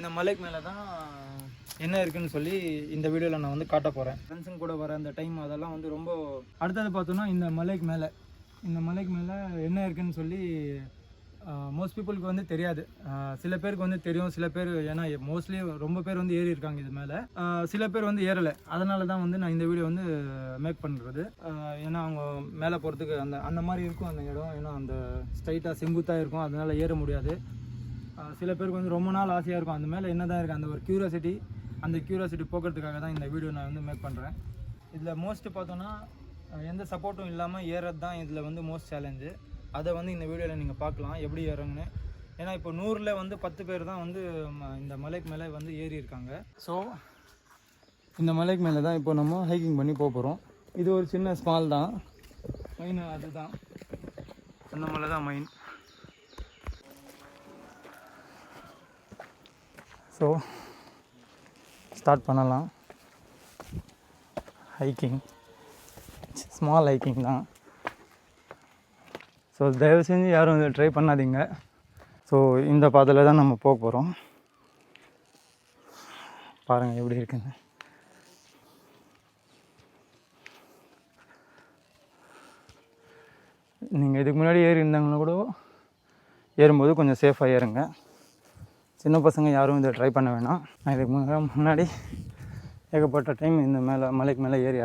இந்த மலைக்கு மேலே தான் என்ன இருக்குதுன்னு சொல்லி இந்த வீடியோவில் நான் வந்து காட்ட போகிறேன். ஃப்ரெண்ட்ஸுங்க கூட வர அந்த டைம் அதெல்லாம் வந்து ரொம்ப. அடுத்தது பார்த்தோன்னா இந்த மலைக்கு மேலே என்ன இருக்குதுன்னு சொல்லி மோஸ்ட் பீப்புளுக்கு வந்து தெரியாது. சில பேருக்கு வந்து தெரியும், சில பேர் ஏன்னா மோஸ்ட்லி ரொம்ப பேர் வந்து ஏறி இருக்காங்க இது மேலே. சில பேர் வந்து ஏறலை. அதனால தான் வந்து நான் இந்த வீடியோ வந்து மேக் பண்ணுறது. ஏன்னா அவங்க மேலே போகிறதுக்கு அந்த மாதிரி இருக்கும் அந்த இடம். ஏன்னா அந்த ஸ்ட்ரைட்டாக செங்குத்தாக இருக்கும், அதனால் ஏற முடியாது. சில பேருக்கு வந்து ரொம்ப நாள் ஆசையாக இருக்கும் அந்த மேலே என்ன தான் இருக்குது அந்த ஒரு க்யூரியாசிட்டி போக்குறதுக்காக தான் இந்த வீடியோ நான் வந்து மேக் பண்ணுறேன். இதில் மோஸ்ட்டு பார்த்தோன்னா எந்த சப்போர்ட்டும் இல்லாமல் ஏறது தான் இதில் வந்து மோஸ்ட் சேலஞ்சு. அதை வந்து இந்த வீடியோவில் நீங்கள் பார்க்கலாம் எப்படி ஏறுங்கன்னு. ஏன்னா இப்போ 100ல் வந்து 10 பேர் தான் வந்து இந்த மலைக்கு மேலே வந்து ஏறி இருக்காங்க. ஸோ இந்த மலைக்கு மேலே தான் இப்போ நம்ம ஹைக்கிங் பண்ணி போகிறோம். இது ஒரு சின்ன ஸ்மால் தான், மெயின் அதுதான், அந்த மலை தான் மெயின். ஸோ ஸ்டார்ட் பண்ணலாம் ஹைக்கிங். ஸ்மால் ஹைக்கிங் தான். ஸோ தயவு செஞ்சு யாரும் இதை ட்ரை பண்ணாதீங்க. ஸோ இந்த பாதையில் தான் நம்ம போக போகிறோம். பாருங்கள் எப்படி இருக்குன்னு. நீங்கள் இதுக்கு முன்னாடி ஏறி இருந்தாங்கன்னா கூட ஏறும்போது கொஞ்சம் சேஃபாக ஏறுங்க. சின்ன பசங்க யாரும் இதை ட்ரை பண்ண வேணாம். நான் இதுக்கு முன்னாடி ஏகப்பட்ட டைம் இந்த மலைக்கு மேலே ஏறி